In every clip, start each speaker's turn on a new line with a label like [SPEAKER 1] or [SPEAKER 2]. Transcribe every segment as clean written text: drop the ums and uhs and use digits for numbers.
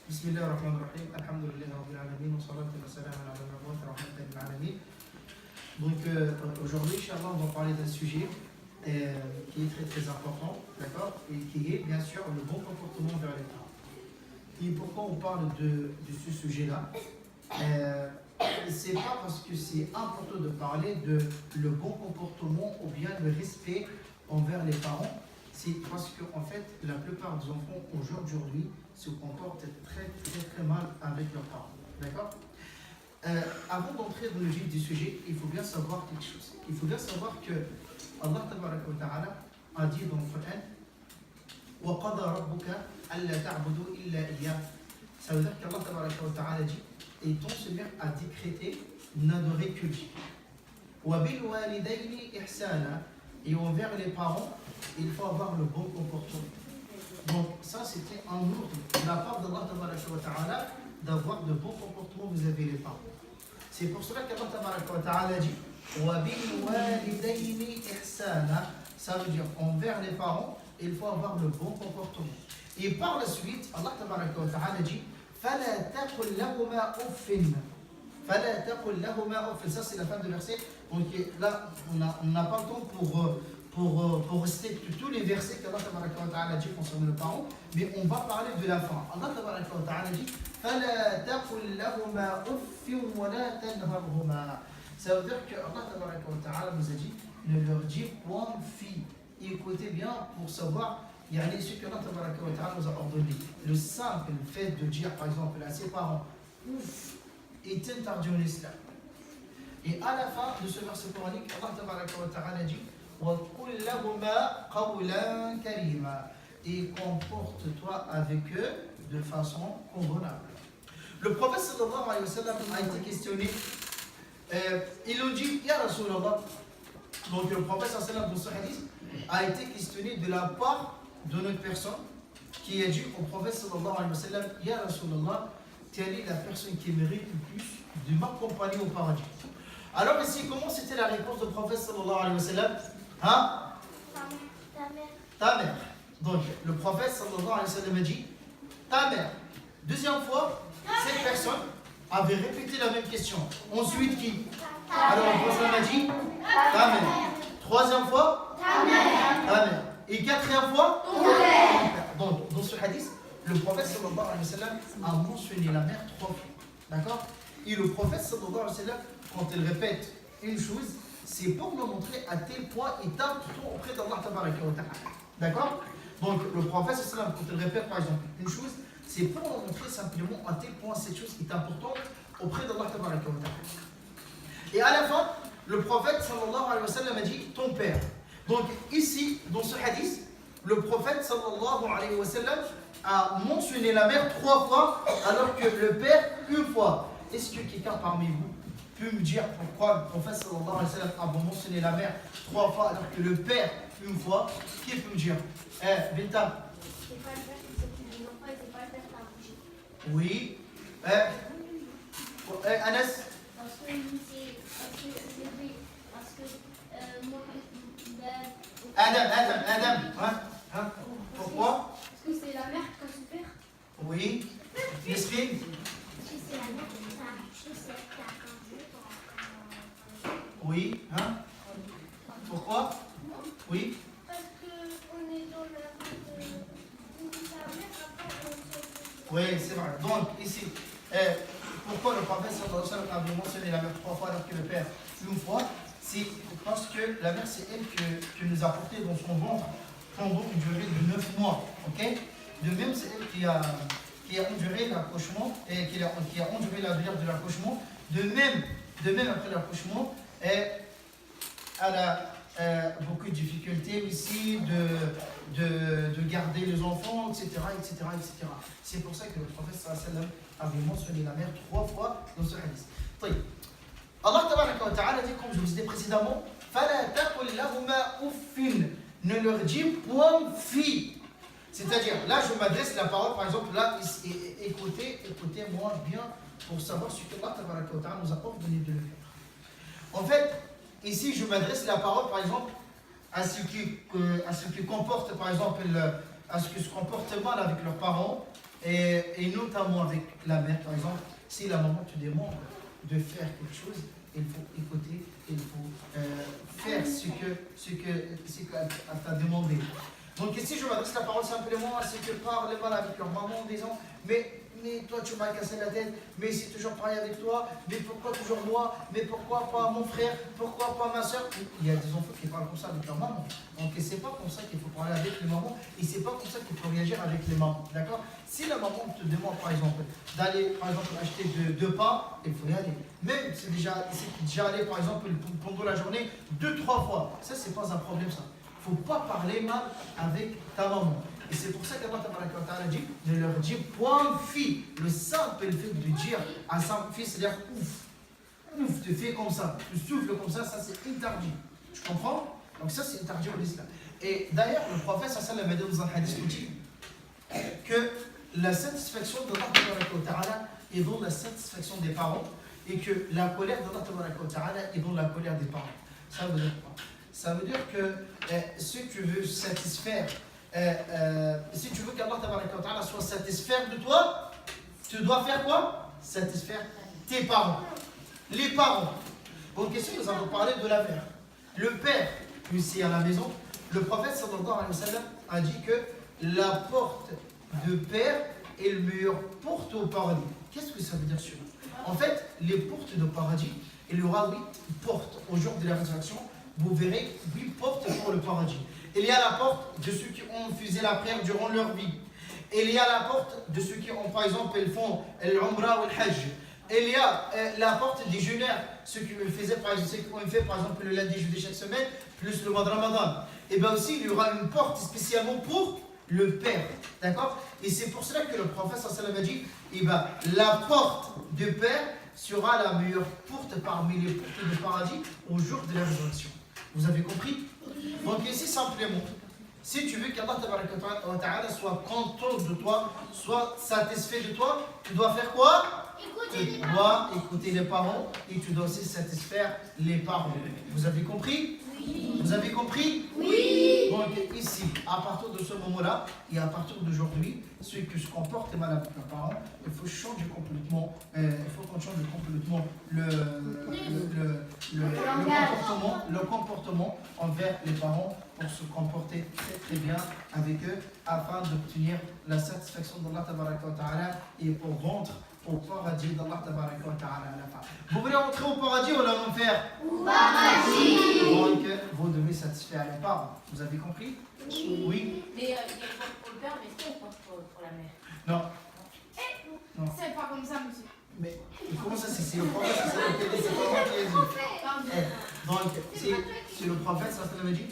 [SPEAKER 1] Bismillah ar-Rahman ar-Rahim, alhamdulillah rabbil alamin, wa salatu wa salam ala al-Mab'outh rahmatan lil alamin. Donc aujourd'hui, Inch'Allah, on va parler d'un sujet qui est très très important, d'accord, et qui est bien sûr le bon comportement vers les parents. Et pourquoi on parle de ce sujet-là? C'est pas parce que c'est important de parler de le bon comportement ou bien le respect envers les parents, c'est parce que en fait la plupart des enfants aujourd'hui se comportent très très très mal avec leurs parents, d'accord. Avant d'entrer dans le vif du sujet, il faut bien savoir quelque chose. Il faut bien savoir que Allah Tabaraka wa Ta'ala a dit dans le Coran وَقَضَى رَبُّكَ أَلَّا تَعْبُدُوا إِلَّا إِيَّاهُ. Ça veut dire qu'Allah Tabaraka wa Ta'ala dit, et ton Seigneur a décrété n'adorer que lui. وَبِالْوَالِدَيْنِ إِحْسَانًا. Et envers les parents, il faut avoir le bon comportement. Donc ça c'était un ordre de la part d'Allah Tabaraka wa Ta'ala d'avoir de bons comportements vis-à-vis des parents. C'est pour cela qu'Allah Tabaraka wa Ta'ala dit وَبِالْوَالِدَيْنِ إِحْسَانًا. Ça veut dire envers les parents, il faut avoir le bon comportement. Et par la suite, Allah Tabaraka wa Ta'ala dit فَلَا تَقُلْ لَهُمَا أُفٍّ. فَلَا تَقُلْ لَهُمَا أُفٍّ. Ça c'est la fin du verset. Donc là, on n'a pas le temps pour rester tous les versets qu'Allah Tabaraka wa Ta'ala dit concernant les parents, mais on va parler de la fin. Allah Tabaraka wa Ta'ala dit فَلَا تَقُلْ لَهُمَا أُفٍّ وَلَا تَنْهَرْهُمَا. Ça veut dire que Allah Tabaraka wa Ta'ala nous a dit ne leur dit point fille. Écoutez bien pour savoir il y a ce que Allah Tabaraka wa Ta'ala nous a ordonné. Le simple fait de dire par exemple à ses parents ouf est interdit en islam. Et à la fin de ce verset coranique, Allah Tabaraka wa Ta'ala dit وَقُلْ لَهُمَا قَوْلًا كَرِيمًا. Et comporte-toi avec eux de façon convenable. Le prophète sallallahu alayhi wa sallam a été questionné. Il nous dit Ya Rasulallah. Donc le prophète sallallahu alayhi wa sallam dans ce hadith a été questionné de la part de notre personne qui a dit au prophète sallallahu alayhi wa sallam Ya Rasulallah, quelle est la personne qui mérite le plus de m'accompagner au paradis? Alors ici, comment c'était la réponse du prophète sallallahu alayhi wa sallam? Hein? Ta mère. Ta mère. Donc le prophète sallallahu alayhi wa sallam a dit ta mère. Deuxième fois, cette personne avait répété la même question. Ensuite qui? Alors le prophète a dit ta mère. Troisième fois ta mère. Ta mère. Et quatrième fois ton père. Donc dans ce hadith, le prophète sallallahu alayhi wa sallam a mentionné la mère 3 fois. D'accord? Et le prophète sallallahu alayhi wa sallam, quand il répète une chose, c'est pour nous montrer à tel point il est important auprès d'Allah Tabaraka wa Ta'ala. D'accord? Donc le prophète sallallahu alayhi wa sallam, quand il répète par exemple une chose, c'est pour nous montrer simplement à tel point cette chose est importante auprès d'Allah Tabaraka wa Ta'ala. Et à la fin, le prophète sallallahu alayhi wa sallam a dit ton père. Donc ici, dans ce hadith, le prophète sallallahu alayhi wa sallam a mentionné la mère 3 fois alors que le père une fois. Est-ce que quelqu'un parmi vous peut me dire pourquoi le prophète sallallahu alayhi wa sallam a mentionné la mère 3 fois alors que le père une fois? Qui peut me dire? Binta.
[SPEAKER 2] C'est pas le père qui s'occupe des enfants et c'est pas le père qui a accouché.
[SPEAKER 1] Oui. Anas.
[SPEAKER 2] Parce que lui, parce que moi,
[SPEAKER 1] Adam. Pourquoi?
[SPEAKER 2] Parce que c'est la mère qui a son père.
[SPEAKER 1] Oui. Nesrine.
[SPEAKER 2] Parce que c'est la mère qui a accouché, c'est elle qui a accouché.
[SPEAKER 1] Oui. Pourquoi? Oui.
[SPEAKER 2] Parce qu'on est dans la mère, après on se...
[SPEAKER 1] Oui, c'est vrai. Donc, ici, pourquoi le prophète sallallahu alayhi wa sallam a mentionné la mère 3 fois alors que le père une fois? C'est parce que la mère, c'est elle qui nous a porté dans son ventre pendant une durée de 9 mois. Ok? De même, c'est elle qui a enduré l'accouchement et qui a enduré la douleur de l'accouchement. De même après l'accouchement, elle a beaucoup de difficultés aussi de garder les enfants, etc. C'est pour ça que le prophète sallallahu alayhi wa sallam avait mentionné la mère 3 fois dans ce hadith. Allah Tabaraka wa Ta'ala dit, comme je vous ai dit précédemment, فَلَا تَقُلْ لَهُمَا أُفٍّ. Ne leur dis point fille. C'est-à-dire, là je m'adresse la parole, par exemple, là, écoutez-moi bien pour savoir ce que Allah Tabaraka wa Ta'ala nous a ordonné de le faire. En fait, ici je m'adresse la parole, par exemple, à ceux qui comportent, par exemple, à ceux qui se comportent mal avec leurs parents, Et notamment avec la mère, par exemple, si la maman te demande de faire quelque chose, il faut écouter, il faut faire ce qu'elle t'a demandé. Donc ici, je m'adresse la parole simplement à ceux qui parlent mal avec leur maman en disant mais toi tu m'as cassé la tête, mais c'est toujours pareil avec toi, mais pourquoi toujours moi, mais pourquoi pas mon frère, pourquoi pas ma soeur. Il y a des enfants qui parlent comme ça avec leur maman. Donc c'est pas comme ça qu'il faut parler avec les mamans et c'est pas comme ça qu'il faut réagir avec les mamans. D'accord? Si la maman te demande par exemple d'aller par exemple acheter deux pains, il faut y aller. Même si c'est déjà allé par exemple pendant la journée 2-3 fois, ça c'est pas un problème ça. Il ne faut pas parler mal avec ta maman. Et c'est pour ça qu'Allah dit, ne leur dit point fi. Le simple fait de dire à sa fille, c'est-à-dire ouf. Ouf, tu fais comme ça, tu souffles comme ça c'est interdit. Tu comprends? Donc ça c'est interdit au islam. Et d'ailleurs, le prophète sallallahu alayhi wa sallam a dit dans un hadith dit que la satisfaction d'Allah est dans la satisfaction des parents et que la colère d'Allah est dans la colère des parents. Ça veut dire quoi? Ça veut dire que si tu veux satisfaire, si tu veux qu'Allah soit satisfait de toi, tu dois faire quoi? Satisfaire tes parents. Les parents. Donc ici, nous avons parlé de la mère. Le père, ici à la maison, le prophète sallallahu alayhi wa sallam a dit que la porte de père est le meilleur porte au paradis. Qu'est-ce que ça veut dire cela? En fait, les portes de paradis, il y aura 8 portes au jour de la résurrection. Vous verrez 8 portes pour le paradis. Il y a la porte de ceux qui ont fusé la prière durant leur vie. Il y a la porte de ceux qui ont, par exemple, ils font l'umrah ou le hajj. Il y a la porte des jeûneurs, ceux qui le faisaient, par exemple, ceux qui ont fait, par exemple, le lundi, jeudi chaque semaine, plus le mois de Ramadan. Et bien aussi, il y aura une porte spécialement pour le père. D'accord? Et c'est pour cela que le prophète sallallahu alayhi wa sallam a dit, eh ben, la porte de père sera la meilleure porte parmi les portes du paradis au jour de la résurrection. Vous avez compris? Donc ici simplement, si tu veux qu'Allah soit content de toi, soit satisfait de toi, tu dois faire quoi? Tu dois écouter les parents et tu dois aussi satisfaire les parents. Vous avez compris? Oui. Vous avez compris? Oui. Donc ici, à partir de ce moment-là et à partir d'aujourd'hui, ceux qui se comportent mal avec leurs parents, il faut changer complètement, qu'on change complètement le comportement envers les parents pour se comporter très très bien avec eux afin d'obtenir la satisfaction d'Allah Ta'ala et pour rentrer au paradis d'Allah Ta'ala à la fin. Vous voulez rentrer au paradis ou à l'enfer? Au paradis. Donc vous devez satisfaire les parents. Vous avez compris? Oui.
[SPEAKER 3] Mais il y a le vote pour le père, mais est-ce qu'il y a le vote pour la mère?
[SPEAKER 1] Non.
[SPEAKER 3] Non. C'est pas comme ça, monsieur.
[SPEAKER 1] Mais comment ça c'est le prophète, c'est pas moi qui l'ai dit. Donc c'est le prophète, ça veut dire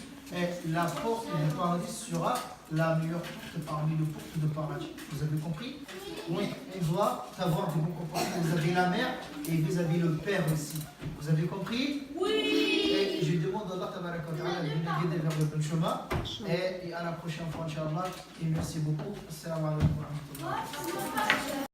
[SPEAKER 1] la porte du paradis sera la meilleure porte parmi les portes de paradis. Vous avez compris? Oui, on doit avoir des bons comportements vis-à-vis la mère et vis-à-vis le père aussi. Vous avez compris? Oui. Et je demande à Allah de nous guider vers le bon chemin. Et à la prochaine fois, Inch'Allah. Et merci beaucoup. Assalamu alaikum wa rahmatullah.